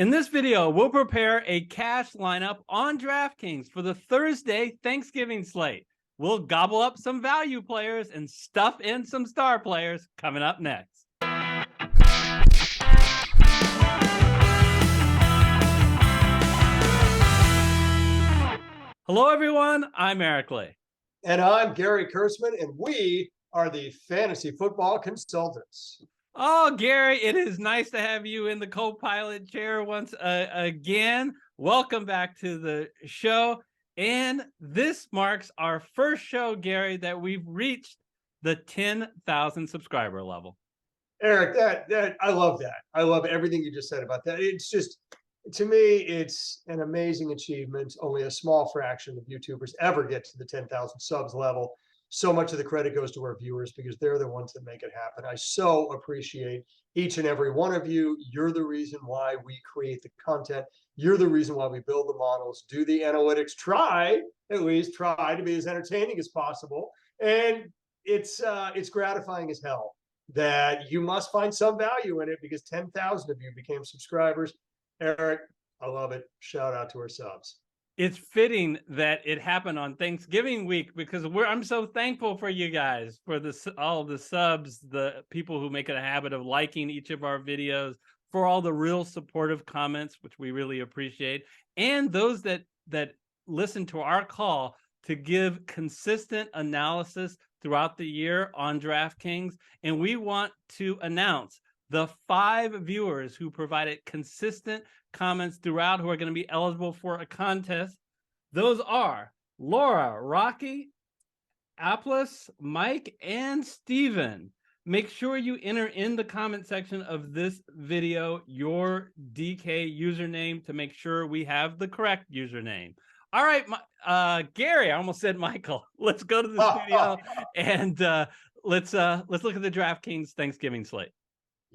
In this video, we'll prepare a cash lineup on DraftKings for the Thursday Thanksgiving slate. We'll gobble up some value players and stuff in some star players coming up next. Hello, everyone. I'm Eric Lee. And I'm Gary Kurtzman, and we are the Fantasy Football Consultants. Oh, Gary, it is nice to have you in the co-pilot chair once again. Welcome back to the show. And this marks our first show, Gary, that we've reached the 10,000 subscriber level. Eric, that I love that. I love everything you just said about that. It's just, to me, it's an amazing achievement. Only a small fraction of YouTubers ever get to the 10,000 subs level. So much of the credit goes to our viewers because they're the ones that make it happen. I so appreciate each and every one of you. You're the reason why we create the content. You're the reason why we build the models, do the analytics, at least try to be as entertaining as possible. And it's gratifying as hell that you must find some value in it because 10,000 of you became subscribers. Eric, I love it. Shout out to our subs. It's fitting that it happened on Thanksgiving week because I'm so thankful for you guys, for all the subs, the people who make it a habit of liking each of our videos, for all the real supportive comments, which we really appreciate, and those that listen to our call to give consistent analysis throughout the year on DraftKings. And we want to announce the 5 viewers who provided consistent comments throughout who are going to be eligible for a contest. Those are Laura, Rocky, Aplis, Mike, and Steven. Make sure you enter in the comment section of this video your DK username to make sure we have the correct username. All right, Gary, I almost said Michael. Let's go to the studio and let's look at the DraftKings Thanksgiving slate.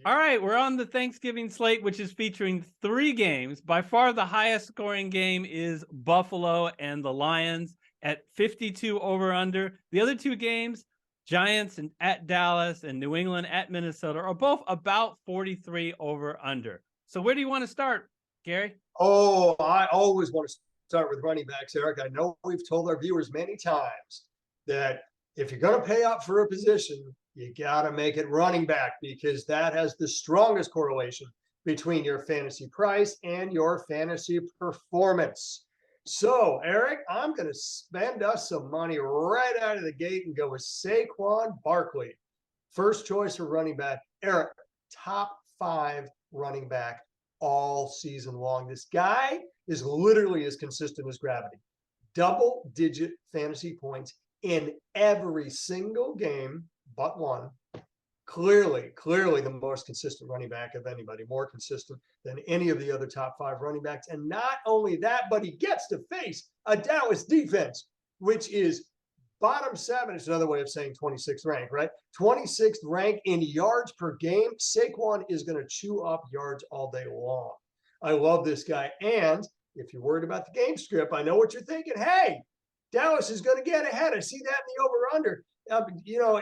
All right, we're on the Thanksgiving slate, which is featuring 3 games. By far, the highest scoring game is Buffalo and the Lions at 52 over/under. The other 2 games, Giants at Dallas and New England at Minnesota, are both about 43 over/under. So where do you want to start, Gary? Oh, I always want to start with running backs, Eric. I know we've told our viewers many times that if you're going to pay up for a position, you got to make it running back because that has the strongest correlation between your fantasy price and your fantasy performance. So, Eric, I'm going to spend us some money right out of the gate and go with Saquon Barkley. First choice for running back. Eric, top 5 running back all season long. This guy is literally as consistent as gravity. Double-digit fantasy points in every single game but one. Clearly the most consistent running back of anybody, more consistent than any of the other top 5 running backs. And not only that, but he gets to face a Dallas defense, which is bottom 7. It's another way of saying 26th rank, right? 26th rank in yards per game. Saquon is going to chew up yards all day long. I love this guy. And if you're worried about the game script, I know what you're thinking. Hey, Dallas is going to get ahead. I see that in the over-under.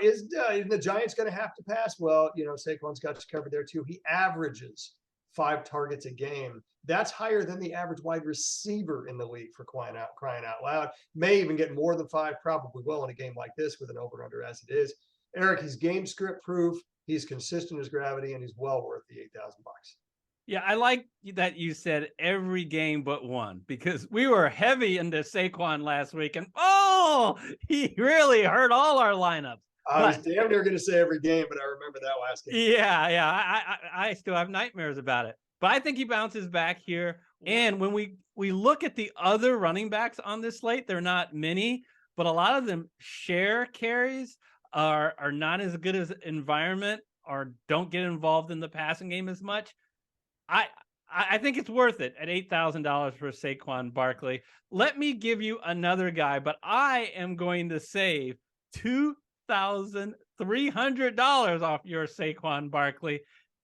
Is the Giants going to have to pass? Well, Saquon's got you covered there too. He averages 5 targets a game. That's higher than the average wide receiver in the league for crying out loud. May even get more than 5, probably will in a game like this with an over-under as it is. Eric, he's game script proof. He's consistent as gravity, and he's well worth the $8,000. Yeah, I like that you said every game but one because we were heavy into Saquon last week, and he really hurt all our lineups. I was damn near going to say every game, but I remember that last game. Yeah, I still have nightmares about it. But I think he bounces back here. And when we look at the other running backs on this slate, they're not many, but a lot of them share carries, are not as good as environment, or don't get involved in the passing game as much. I think it's worth it at $8,000 for Saquon Barkley. Let me give you another guy, but I am going to save $2,300 off your Saquon Barkley.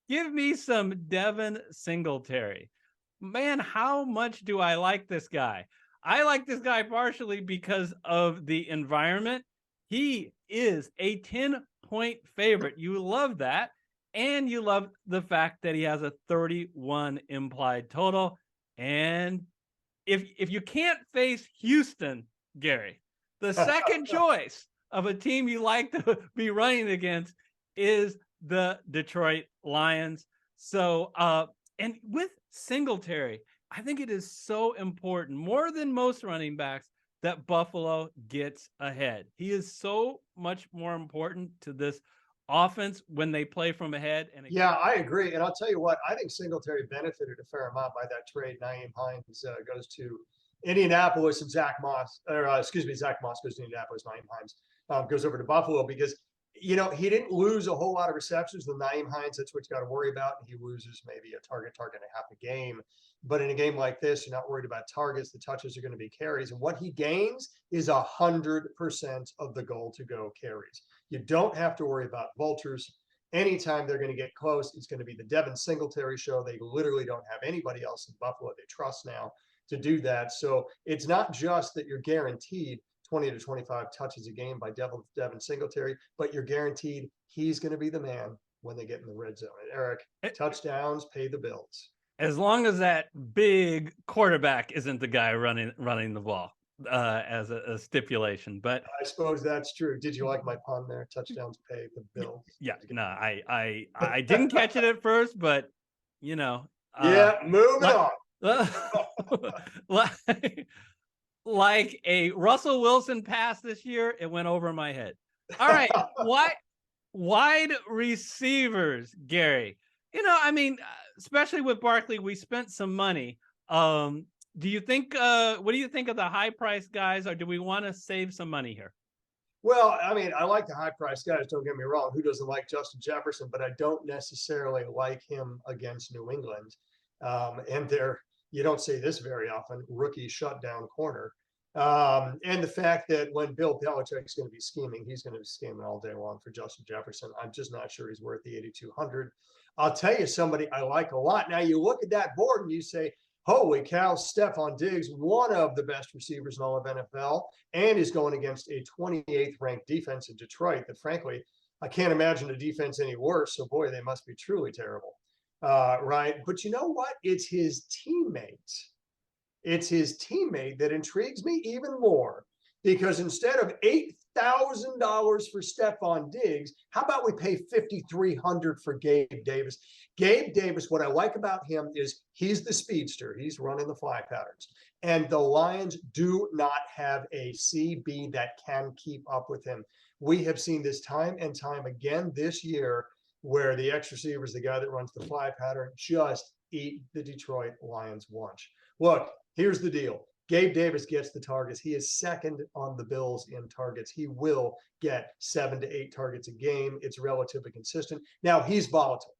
Give me some Devin Singletary. Man, how much do I like this guy? I like this guy partially because of the environment. He is a 10-point favorite. You love that. and you love the fact that he has a 31 implied total. And if you can't face Houston, Gary, the second choice of a team you like to be running against is the Detroit Lions. So, and with Singletary, I think it is so important, more than most running backs, that Buffalo gets ahead. He is so much more important to this offense when they play from ahead. And yeah, I agree. And I'll tell you what, I think Singletary benefited a fair amount by that trade. Naeem Hines goes to Indianapolis, and Zach Moss goes to Indianapolis. Naeem Hines goes over to Buffalo because, you know, he didn't lose a whole lot of receptions with Naeem Hines. That's what you got to worry about. He loses maybe a target and a half a game. But in a game like this, you're not worried about targets. The touches are going to be carries. And what he gains is 100% of the goal to go carries. You don't have to worry about vultures. Anytime they're going to get close, it's going to be the Devin Singletary show. They literally don't have anybody else in Buffalo they trust now to do that. So it's not just that you're guaranteed 20 to 25 touches a game by Devin Singletary, but you're guaranteed he's going to be the man when they get in the red zone. And Eric, touchdowns pay the bills. As long as that big quarterback isn't the guy running the ball, as a stipulation. But I suppose that's true. Did you like my pun there? Touchdowns pay the bills. Yeah, no, I didn't catch it at first, but you know. Yeah, moving on. Like a Russell Wilson pass this year, it went over my head. All right, wide receivers, Gary. You know, I mean, especially with Barkley, we spent some money. Do you think? What do you think of the high price guys, or do we want to save some money here? Well, I mean, I like the high price guys. Don't get me wrong. Who doesn't like Justin Jefferson? But I don't necessarily like him against New England. And you don't see this very often, rookie shutdown corner. And the fact that when Bill Belichick's going to be scheming, he's going to be scheming all day long for Justin Jefferson. I'm just not sure he's worth the 8,200. I'll tell you somebody I like a lot. Now you look at that board and you say, holy cow, Stephon Diggs, one of the best receivers in all of NFL, and is going against a 28th ranked defense in Detroit that, frankly, I can't imagine a defense any worse. So, boy, they must be truly terrible. Right. But you know what? It's his teammate. It's his teammate that intrigues me even more, because instead of $8,000 for Stephon Diggs, how about we pay $5,300 for Gabe Davis? Gabe Davis, what I like about him is he's the speedster. He's running the fly patterns. And the Lions do not have a CB that can keep up with him. We have seen this time and time again this year, where the X receiver is the guy that runs the fly pattern, just eat the Detroit Lions lunch. Look, here's the deal. Gabe Davis gets the targets. He is second on the Bills in targets. He will get 7 to 8 targets a game. It's relatively consistent. Now, he's volatile.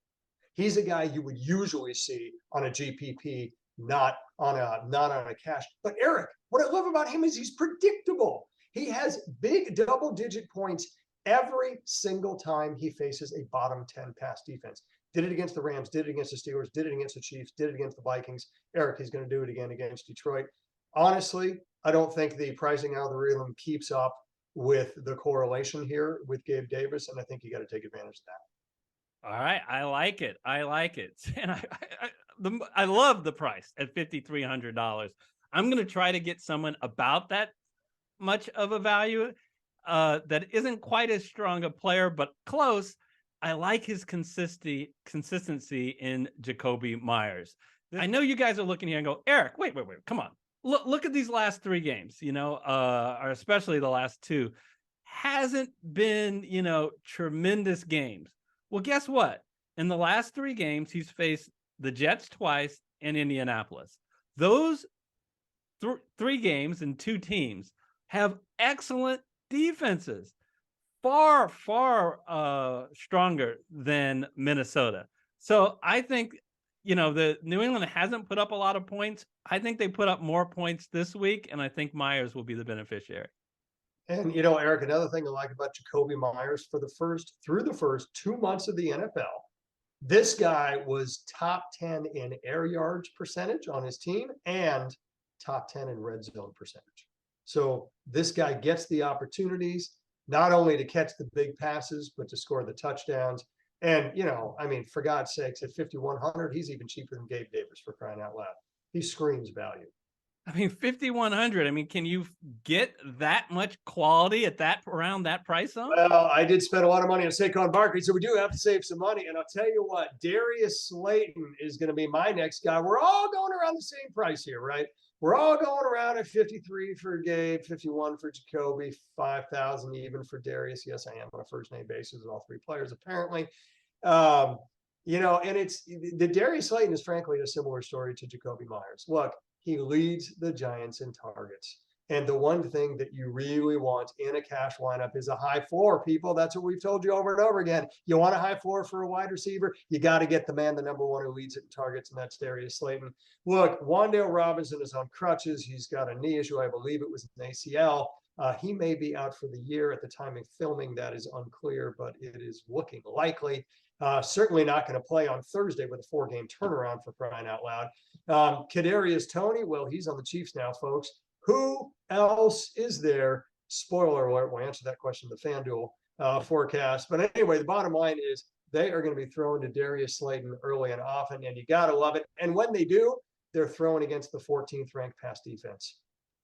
He's a guy you would usually see on a GPP, not on a cash. But Eric, what I love about him is he's predictable. He has big double-digit points every single time he faces a bottom 10 pass defense. Did it against the Rams, did it against the Steelers, did it against the Chiefs, did it against the Vikings. Eric, he's going to do it again against Detroit. Honestly, I don't think the pricing algorithm keeps up with the correlation here with Gabe Davis, and I think you got to take advantage of that. All right, I like it. And I love the price at $5,300. I'm going to try to get someone about that much of a value that isn't quite as strong a player, but close. I like his consistency in Jacoby Myers. I know you guys are looking here and go, Eric, wait, come on. Look at these last 3 games, or especially the last 2. Hasn't been, tremendous games. Well, guess what? In the last 3 games, he's faced the Jets twice and Indianapolis. Those 3 games and 2 teams have excellent defenses, far stronger than Minnesota. So I think, the New England hasn't put up a lot of points. I think they put up more points this week, and I think Myers will be the beneficiary. And, Eric, another thing I like about Jacoby Myers, through the first 2 months of the NFL, this guy was top 10 in air yards percentage on his team and top 10 in red zone percentage. So this guy gets the opportunities not only to catch the big passes, but to score the touchdowns. And, I mean, for God's sakes, at 5,100, he's even cheaper than Gabe Davis, for crying out loud. He screams value. I mean, 5,100. I mean, can you get that much quality at around that price zone? Well, I did spend a lot of money on Saquon Barkley, so we do have to save some money. And I'll tell you what, Darius Slayton is going to be my next guy. We're all going around the same price here, right? We're all going around at 53 for Gabe, 51 for Jacoby, 5,000 even for Darius. Yes, I am on a first name basis with all three players, apparently. And it's the Darius Slayton is frankly a similar story to Jacoby Myers. Look, he leads the Giants in targets. And the one thing that you really want in a cash lineup is a high floor, people. That's what we've told you over and over again. You want a high floor for a wide receiver, you got to get the man, the number one who leads it in targets, and that's Darius Slayton. Look, Wan'Dale Robinson is on crutches. He's got a knee issue. I believe it was an ACL. He may be out for the year. At the time of filming, that is unclear, but it is looking likely. Certainly not going to play on Thursday with a 4-game turnaround, for crying out loud. Kadarius Toney, well, he's on the Chiefs now, folks. Who else is there? Spoiler alert, we'll answer that question in the FanDuel forecast. But anyway, the bottom line is they are going to be throwing to Darius Slayton early and often, and you got to love it. And when they do, they're throwing against the 14th ranked pass defense.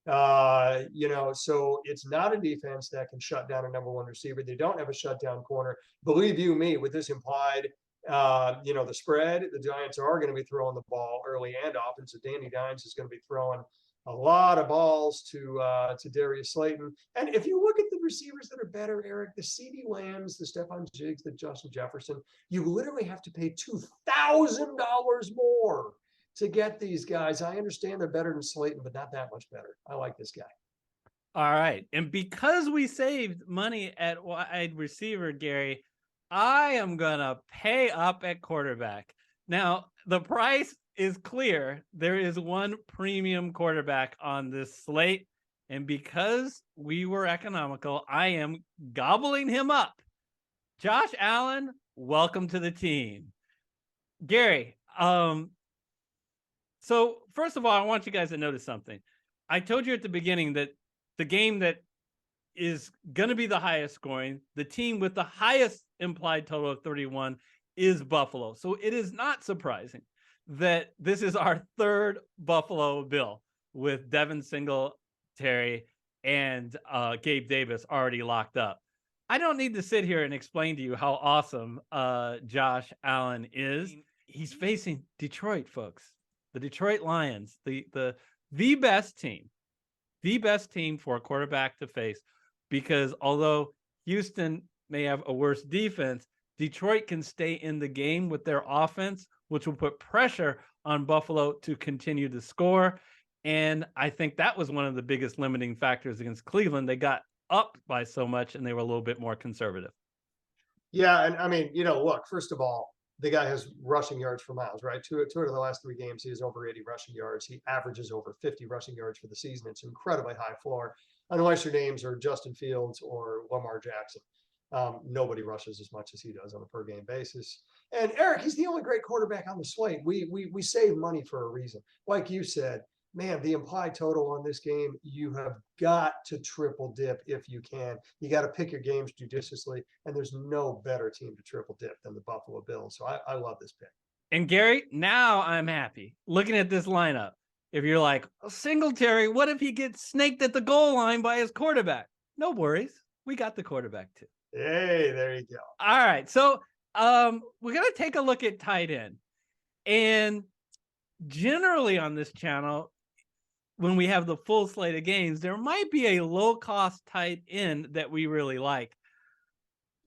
So it's not a defense that can shut down a number one receiver. They don't have a shutdown corner. Believe you me, with this implied, the spread, the Giants are going to be throwing the ball early and often. So Danny Dimes is going to be throwing a lot of balls to Darius Slayton. And if you look at the receivers that are better, Eric, the CeeDee Lambs, the Stephon Diggs, the Justin Jefferson, you literally have to pay $2,000 more to get these guys. I understand they're better than Slayton, but not that much better. I like this guy. All right. And because we saved money at wide receiver, Gary, I am going to pay up at quarterback. Now, the price is clear. There is one premium quarterback on this slate. And because we were economical, I am gobbling him up. Josh Allen, welcome to the team. Gary, so first of all, I want you guys to notice something. I told you at the beginning that the game that is going to be the highest scoring, the team with the highest implied total of 31 is Buffalo. So it is not surprising that this is our third Buffalo Bill with Devin Singletary and Gabe Davis already locked up. I don't need to sit here and explain to you how awesome Josh Allen is. He's facing Detroit, folks. The Detroit Lions, the best team for a quarterback to face, because although Houston may have a worse defense, Detroit can stay in the game with their offense, which will put pressure on Buffalo to continue to score. And I think that was one of the biggest limiting factors against Cleveland. They got up by so much and they were a little bit more conservative. Yeah, and I mean, look, first of all, the guy has rushing yards for miles, right? Two out of the last 3 games, he has over 80 rushing yards. He averages over 50 rushing yards for the season. It's incredibly high floor, unless your names are Justin Fields or Lamar Jackson. Nobody rushes as much as he does on a per game basis. And Eric, he's the only great quarterback on the slate. We save money for a reason. Like you said, man, the implied total on this game, you have got to triple dip if you can. You got to pick your games judiciously, and there's no better team to triple dip than the Buffalo Bills. So I love this pick. And Gary, now I'm happy looking at this lineup. If you're like, Singletary, what if he gets snaked at the goal line by his quarterback? No worries. We got the quarterback too. Hey, there you go. All right. So we're going to take a look at tight end. And generally on this channel, when we have the full slate of games, there might be a low-cost tight end that we really like.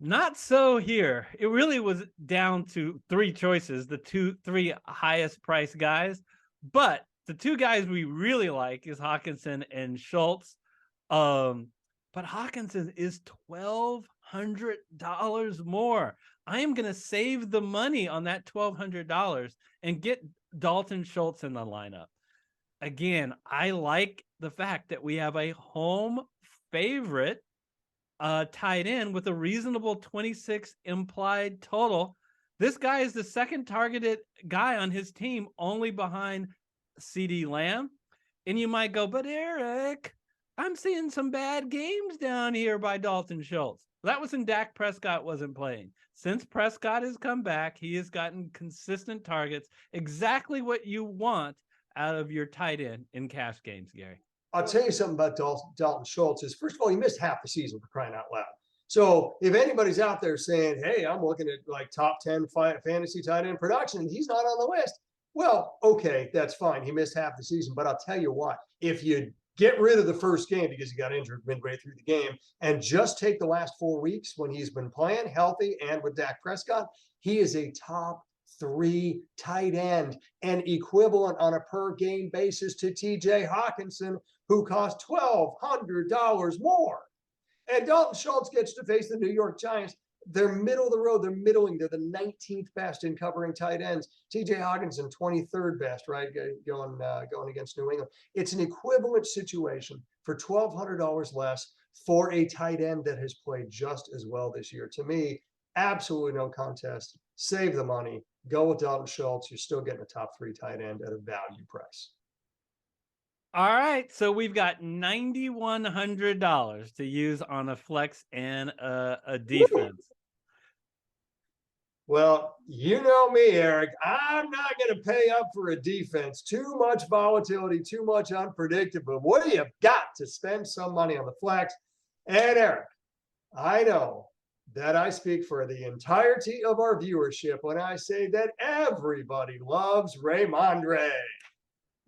Not so here. It really was down to 3 choices, the 3 highest priced guys. But the 2 guys we really like is Hockenson and Schultz. But Hockenson is $1,200 more. I am going to save the money on that $1,200 and get Dalton Schultz in the lineup. Again, I like the fact that we have a home favorite tight end with a reasonable 26 implied total. This guy is the second targeted guy on his team, only behind CeeDee Lamb. And you might go, but Eric, I'm seeing some bad games down here by Dalton Schultz. That was when Dak Prescott wasn't playing. Since Prescott has come back, he has gotten consistent targets, exactly what you want out of your tight end in cash games, Gary. I'll tell you something about Dalton Schultz is, first of all, he missed half the season, for crying out loud. So if anybody's out there saying, hey, I'm looking at like top 10 fantasy tight end production, and he's not on the list, well, okay, that's fine. He missed half the season. But I'll tell you what, if you get rid of the first game because he got injured midway through the game and just take the last 4 weeks when he's been playing healthy and with Dak Prescott, he is a top 3 tight end and equivalent on a per game basis to TJ Hawkinson, who cost $1,200 more. And Dalton Schultz gets to face the New York Giants. They're middle of the road. They're middling. They're the 19th best in covering tight ends. TJ Hawkinson, 23rd best, right? Going against New England. It's an equivalent situation for $1,200 less for a tight end that has played just as well this year. To me, absolutely no contest. Save the money. Go with Dalton Schultz. You're still getting a top 3 tight end at a value price. All right, so we've got $9,100 to use on a flex and a defense. Well, you know me, Eric. I'm not going to pay up for a defense. Too much volatility, too much unpredictable. What do you got to spend some money on the flex? And Eric, I know that I speak for the entirety of our viewership when I say that everybody loves Ramondre.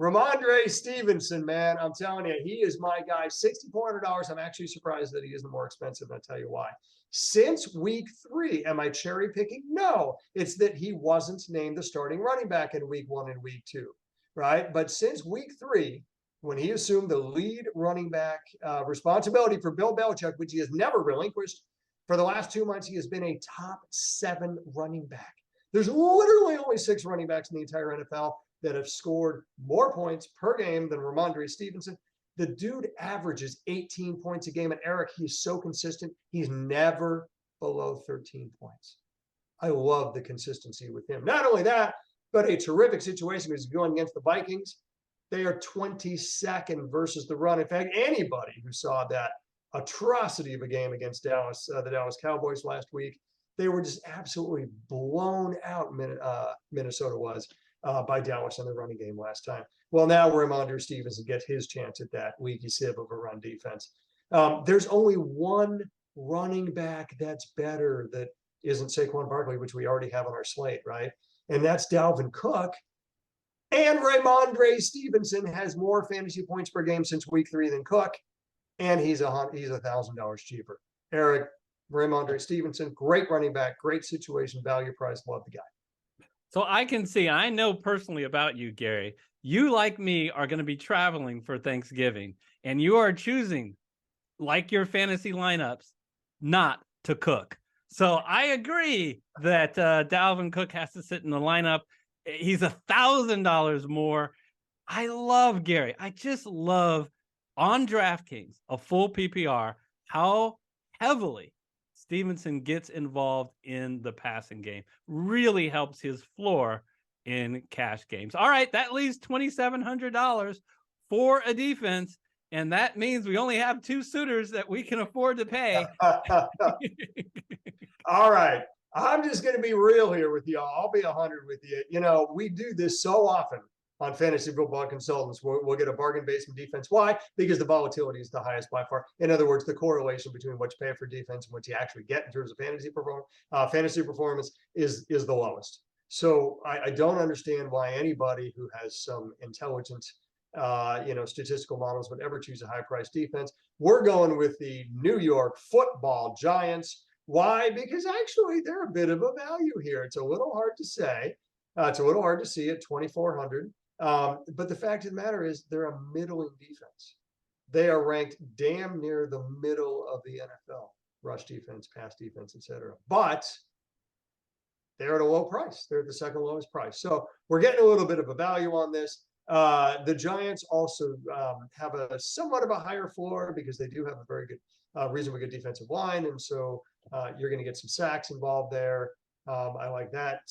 Ramondre Stevenson, man, I'm telling you, he is my guy. $6,400. I'm actually surprised that he isn't more expensive, and I'll tell you why. Since week 3, am I cherry picking? No, it's that he wasn't named the starting running back in week 1 and week 2, right? But since week 3, when he assumed the lead running back responsibility for Bill Belichick, which he has never relinquished, for the last 2 months, he has been a top 7 running back. There's literally only 6 running backs in the entire NFL that have scored more points per game than Ramondre Stevenson. The dude averages 18 points a game. And Eric, he's so consistent. He's never below 13 points. I love the consistency with him. Not only that, but a terrific situation because he's going against the Vikings. They are 22nd versus the run. In fact, anybody who saw that atrocity of a game against Dallas, the Dallas Cowboys last week, they were just absolutely blown out. Minnesota was. By Dallas in the running game last time. Well, now Ramondre Stevenson gets his chance at that leaky sieve of a run defense. There's only one running back that's better that isn't Saquon Barkley, which we already have on our slate, right? And that's Dalvin Cook. And Ramondre Stevenson has more fantasy points per game since week 3 than Cook, and he's $1,000 cheaper. Eric, Ramondre Stevenson, great running back, great situation, value price, love the guy. So I can see, I know personally about you, Gary, you like me are going to be traveling for Thanksgiving, and you are choosing, like your fantasy lineups, not to cook. So I agree that Dalvin Cook has to sit in the lineup. He's $1,000 more. I love Gary. I just love on DraftKings, a full PPR, how heavily Stevenson gets involved in the passing game. Really helps his floor in cash games. All right, that leaves $2,700 for a defense, and that means we only have 2 suitors that we can afford to pay. All right, I'm just going to be real here with you. I'll be 100 with you. You know, we do this so often on Fantasy Football Consultants. We'll get a bargain basement defense. Why? Because the volatility is the highest by far. In other words, the correlation between what you pay for defense and what you actually get in terms of fantasy performance is the lowest. So I don't understand why anybody who has some intelligent, statistical models would ever choose a high-priced defense. We're going with the New York Football Giants. Why? Because actually they're a bit of a value here. It's a little hard to say. It's a little hard to see at 2,400. But the fact of the matter is they're a middling defense. They are ranked damn near the middle of the NFL, rush defense, pass defense, etc. But they're at a low price. They're at the second lowest price. So we're getting a little bit of a value on this. The Giants also have a somewhat of a higher floor because they do have a very good, reasonably good defensive line. And so you're going to get some sacks involved there. I like that,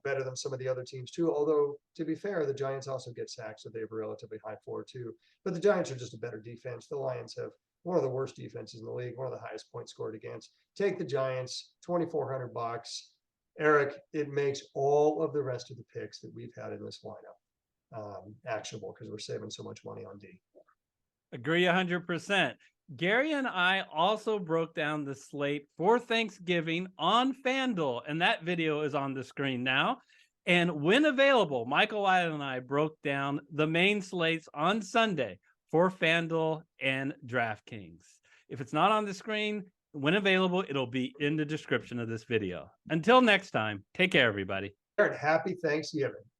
better than some of the other teams too. Although, to be fair, the Giants also get sacks, so they have a relatively high floor too. But the Giants are just a better defense. The Lions have one of the worst defenses in the league, one of the highest points scored against. Take the Giants, $2,400. Eric, it makes all of the rest of the picks that we've had in this lineup actionable because we're saving so much money on D. Agree 100%. Gary and I also broke down the slate for Thanksgiving on FanDuel, and that video is on the screen now. And when available, Michael Wiley and I broke down the main slates on Sunday for FanDuel and DraftKings. If it's not on the screen, when available, it'll be in the description of this video. Until next time, take care, everybody. Happy Thanksgiving.